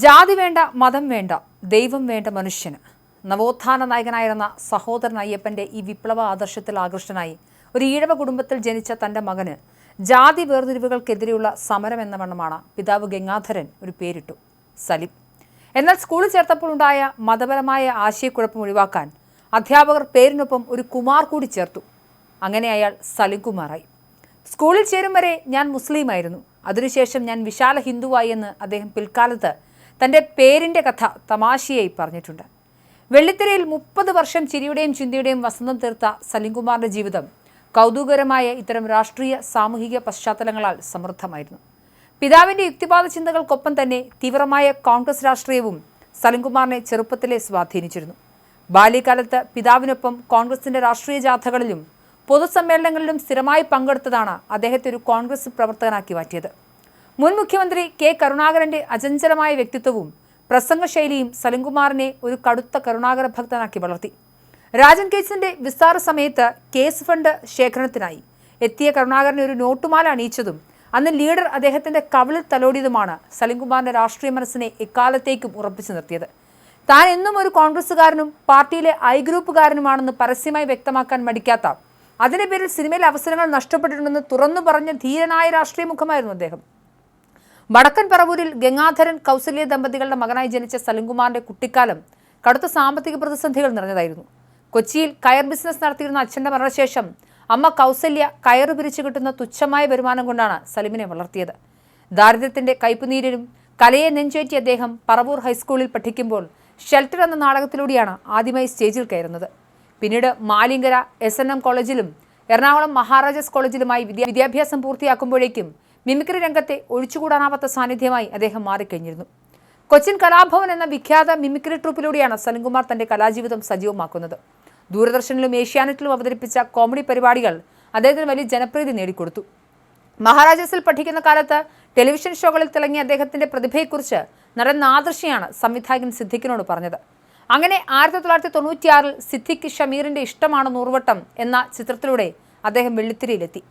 ജാതി വേണ്ട, മതം വേണ്ട, ദൈവം വേണ്ട മനുഷ്യന്. നവോത്ഥാന നായകനായിരുന്ന സഹോദരൻ അയ്യപ്പന്റെ ഈ വിപ്ലവ ആദർശത്തിൽ ആകൃഷ്ടനായി ഒരു ഈഴവ കുടുംബത്തിൽ ജനിച്ച തന്റെ മകന് ജാതി വേർതിരിവുകൾക്കെതിരെയുള്ള സമരം എന്ന വണ്ണമാണ് പിതാവ് ഗംഗാധരൻ ഒരു പേരിട്ടു, സലിം. എന്നാൽ സ്കൂളിൽ ചേർത്തപ്പോൾ ഉണ്ടായ മതപരമായ ആശയക്കുഴപ്പം ഒഴിവാക്കാൻ അധ്യാപകർ പേരിനൊപ്പം ഒരു കുമാർ കൂടി ചേർത്തു. അങ്ങനെ അയാൾ സലിം കുമാറായി. സ്കൂളിൽ ചേരും വരെ ഞാൻ മുസ്ലിമായിരുന്നു, അതിനുശേഷം ഞാൻ വിശാല ഹിന്ദുവായി എന്ന് അദ്ദേഹം പിൽക്കാലത്ത് തൻ്റെ പേരിൻ്റെ കഥ തമാശയായി പറഞ്ഞിട്ടുണ്ട്. വെള്ളിത്തിരയിൽ 30 വർഷം ചിരിയുടെയും ചിന്തയുടെയും വസന്തം തീർത്ത സലിംകുമാറിൻ്റെ ജീവിതം കൗതുകകരമായ ഇത്തരം രാഷ്ട്രീയ സാമൂഹിക പശ്ചാത്തലങ്ങളാൽ സമൃദ്ധമായിരുന്നു. പിതാവിൻ്റെ യുക്തിവാദ ചിന്തകൾക്കൊപ്പം തന്നെ തീവ്രമായ കോൺഗ്രസ് രാഷ്ട്രീയവും സലിംകുമാറിനെ ചെറുപ്പത്തിലെ സ്വാധീനിച്ചിരുന്നു. ബാല്യകാലത്ത് പിതാവിനൊപ്പം കോൺഗ്രസിൻ്റെ രാഷ്ട്രീയ ജാഥകളിലും പൊതുസമ്മേളനങ്ങളിലും സ്ഥിരമായി പങ്കെടുത്തതാണ് അദ്ദേഹത്തെ ഒരു കോൺഗ്രസ് പ്രവർത്തകനാക്കി മാറ്റിയത്. മുൻ മുഖ്യമന്ത്രി കെ കരുണാകരന്റെ അചഞ്ചലമായ വ്യക്തിത്വവും പ്രസംഗശൈലിയും സലിംകുമാറിനെ ഒരു കടുത്ത കരുണാകര ഭക്തനാക്കി വളർത്തി. രാജൻ കേസിന്റെ വിസ്താര സമയത്ത് കേസ് ഫണ്ട് ശേഖരണത്തിനായി എത്തിയ കരുണാകരനെ ഒരു നോട്ടുമാല അണിയിച്ചതും അന്ന് ലീഡർ അദ്ദേഹത്തിന്റെ കവിളിൽ തലോടിയതുമാണ് സലിംകുമാറിന്റെ രാഷ്ട്രീയ മനസ്സിനെ എക്കാലത്തേക്കും ഉറപ്പിച്ചു നിർത്തിയത്. താൻ എന്നും ഒരു കോൺഗ്രസുകാരനും പാർട്ടിയിലെ ഐ ഗ്രൂപ്പുകാരനുമാണെന്ന് പരസ്യമായി വ്യക്തമാക്കാൻ മടിക്കാത്ത, അതിന്റെ പേരിൽ സിനിമയിലെ അവസരങ്ങൾ നഷ്ടപ്പെട്ടിട്ടുണ്ടെന്ന് തുറന്നു പറഞ്ഞ ധീരനായ രാഷ്ട്രീയ മുഖമായിരുന്നു അദ്ദേഹം. വടക്കൻ പറവൂരിൽ ഗംഗാധരൻ കൗസല്യ ദമ്പതികളുടെ മകനായി ജനിച്ച സലിംകുമാറിന്റെ കുട്ടിക്കാലം കടുത്ത സാമ്പത്തിക പ്രതിസന്ധികൾ നിറഞ്ഞതായിരുന്നു. കൊച്ചിയിൽ കയർ ബിസിനസ് നടത്തിയിരുന്ന അച്ഛന്റെ മരണശേഷം അമ്മ കൗസല്യ കയറ് പിരിച്ചു കിട്ടുന്ന തുച്ഛമായ വരുമാനം കൊണ്ടാണ് സലിമിനെ വളർത്തിയത്. ദാരിദ്ര്യത്തിന്റെ കയ്പുനീരിലും കലയെ നെഞ്ചേറ്റി അദ്ദേഹം പറവൂർ ഹൈസ്കൂളിൽ പഠിക്കുമ്പോൾ ഷെൽട്ടർ എന്ന നാടകത്തിലൂടെയാണ് ആദ്യമായി സ്റ്റേജിൽ കയറുന്നത്. പിന്നീട് മാലിങ്കര SNM കോളേജിലും എറണാകുളം മഹാരാജാസ് കോളേജിലുമായി വിദ്യാഭ്യാസം പൂർത്തിയാക്കുമ്പോഴേക്കും മിമിക്രി രംഗത്തെ ഒഴിച്ചുകൂടാനാവാത്ത സാന്നിധ്യമായി അദ്ദേഹം മാറിക്കഴിഞ്ഞിരുന്നു. കൊച്ചിൻ കലാഭവൻ എന്ന വിഖ്യാത മിമിക്രി ട്രൂപ്പിലൂടെയാണ് സലിംകുമാർ തന്റെ കലാജീവിതം സജീവമാക്കുന്നത്. ദൂരദർശനിലും ഏഷ്യാനെറ്റിലും അവതരിപ്പിച്ച കോമഡി പരിപാടികൾ അദ്ദേഹത്തിന് വലിയ ജനപ്രീതി നേടിക്കൊടുത്തു. മഹാരാജാസിൽ പഠിക്കുന്ന കാലത്ത് ടെലിവിഷൻ ഷോകളിൽ തിളങ്ങിയ അദ്ദേഹത്തിന്റെ പ്രതിഭയെക്കുറിച്ച് നടൻ നാദൃശിയാണ് സംവിധായകൻ സിദ്ദിഖിനോട് പറഞ്ഞത്. അങ്ങനെ 1996 സിദ്ദിഖ് ഷമീറിന്റെ ഇഷ്ടമാണ് നൂറുവട്ടം എന്ന ചിത്രത്തിലൂടെ അദ്ദേഹം വെള്ളിത്തിരയിലെത്തി.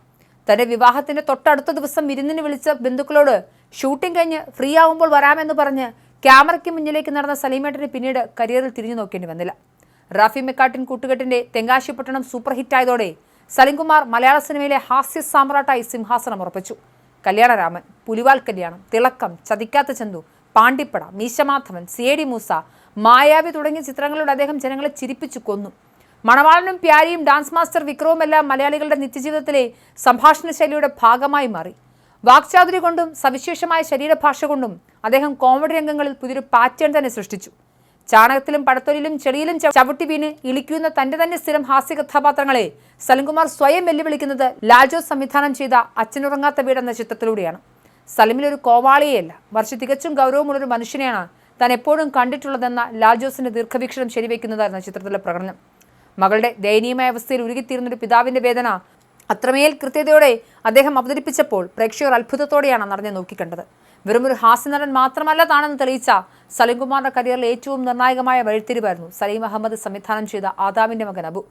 തന്റെ വിവാഹത്തിന്റെ തൊട്ടടുത്ത ദിവസം വിരുന്നിന് വിളിച്ച ബന്ധുക്കളോട് ഷൂട്ടിംഗ് കഴിഞ്ഞ് ഫ്രീ ആവുമ്പോൾ വരാമെന്ന് പറഞ്ഞ് ക്യാമറയ്ക്ക് മുന്നിലേക്ക് നടന്ന സലീമേട്ടന് പിന്നീട് കരിയറിൽ തിരിഞ്ഞു നോക്കേണ്ടി വന്നില്ല. റാഫി മെക്കാട്ടിൻ കൂട്ടുകെട്ടിന്റെ തെങ്കാശിപ്പട്ടണം സൂപ്പർ ഹിറ്റായതോടെ സലിംകുമാർ മലയാള സിനിമയിലെ ഹാസ്യ സാമ്രാട്ടായി സിംഹാസനം ഉറപ്പിച്ചു. കല്യാണരാമൻ, പുലിവാൽ കല്യാണം, തിളക്കം, ചതിക്കാത്ത ചന്തു, പാണ്ടിപ്പട, മീശമാധവൻ, CID മൂസ, മായാവി തുടങ്ങിയ ചിത്രങ്ങളിലൂടെ അദ്ദേഹം ജനങ്ങളെ ചിരിപ്പിച്ചു കൊന്നു. മണവാളനും പ്യാരിയും ഡാൻസ് മാസ്റ്റർ വിക്രവും എല്ലാം മലയാളികളുടെ നിത്യജീവിതത്തിലെ സംഭാഷണ ശൈലിയുടെ ഭാഗമായി മാറി. വാക്ചാതുരി കൊണ്ടും സവിശേഷമായ ശരീരഭാഷ കൊണ്ടും അദ്ദേഹം കോമഡി രംഗങ്ങളിൽ പുതിയൊരു പാറ്റേൺ തന്നെ സൃഷ്ടിച്ചു. ചാണകത്തിലും പടത്തൊലിയിലും ചെളിയിലും ചവിട്ടി വീണ് ഇളിക്കുന്ന തന്റെ തന്നെ സ്ഥിരം ഹാസ്യ കഥാപാത്രങ്ങളെ സലിംകുമാർ സ്വയം വെല്ലുവിളിക്കുന്നത് ലാൽജോ സംവിധാനം ചെയ്ത അച്ഛനുറങ്ങാത്ത വീട് എന്ന ചിത്രത്തിലൂടെയാണ്. സലിമിലൊരു കോവാളിയെയല്ല, മറിച്ച് തികച്ചും ഗൗരവമുള്ളൊരു മനുഷ്യനെയാണ് താൻ എപ്പോഴും കണ്ടിട്ടുള്ളതെന്ന ലാൽജോസിന്റെ ദീർഘവീക്ഷണം ശരിവെക്കുന്നതായിരുന്ന ചിത്രത്തിലെ പ്രകടനം. മകളുടെ ദയനീയമായ അവസ്ഥയിൽ ഉരുകിത്തീർന്നൊരു പിതാവിന്റെ വേദന അത്രമേൽ കൃത്യതയോടെ അദ്ദേഹം അവതരിപ്പിച്ചപ്പോൾ പ്രേക്ഷകർ അത്ഭുതത്തോടെയാണ് നടനെ നോക്കിക്കണ്ടത്. വെറുമൊരു ഹാസ്യനടൻ മാത്രമല്ല താനെന്ന് തെളിയിച്ച സലിംകുമാറിന്റെ കരിയറിൽ ഏറ്റവും നിർണായകമായ വഴിത്തിരിവായിരുന്നു സലീം അഹമ്മദ് സംവിധാനം ചെയ്ത ആദാമിന്റെ മകൻ അബു.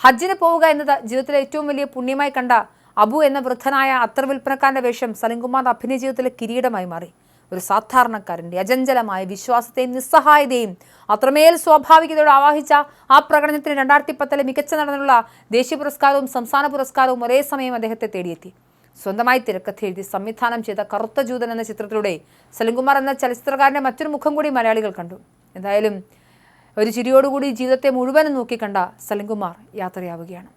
ഹജ്ജിന് പോവുക എന്നത് ജീവിതത്തിലെ ഏറ്റവും വലിയ പുണ്യമായി കണ്ട അബു എന്ന വൃദ്ധനായ അത്തർ വിൽപ്പനക്കാരന്റെ വേഷം സലിംകുമാറിന്റെ അഭിനയ ജീവിതത്തിലെ കിരീടമായി മാറി. ഒരു സാധാരണക്കാരന്റെ അചഞ്ചലമായ വിശ്വാസത്തെയും നിസ്സഹായതയും അത്രമേൽ സ്വാഭാവികതയോടെ ആവാഹിച്ച ആ പ്രകടനത്തിന് 2010 മികച്ച നടനുള്ള ദേശീയ പുരസ്കാരവും സംസ്ഥാന പുരസ്കാരവും ഒരേ സമയം അദ്ദേഹത്തെ തേടിയെത്തി. സ്വന്തമായി തിരക്കഥ എഴുതി സംവിധാനം ചെയ്ത കറുത്ത ജൂതൻ എന്ന ചിത്രത്തിലൂടെ സലിംകുമാർ എന്ന ചലച്ചിത്രകാരന്റെ മറ്റൊരു മുഖം കൂടി മലയാളികൾ കണ്ടു. എന്തായാലും ഒരു ചിരിയോടുകൂടി ജീവിതത്തെ മുഴുവനും നോക്കിക്കണ്ട സലിംകുമാർ യാത്രയാവുകയാണ്.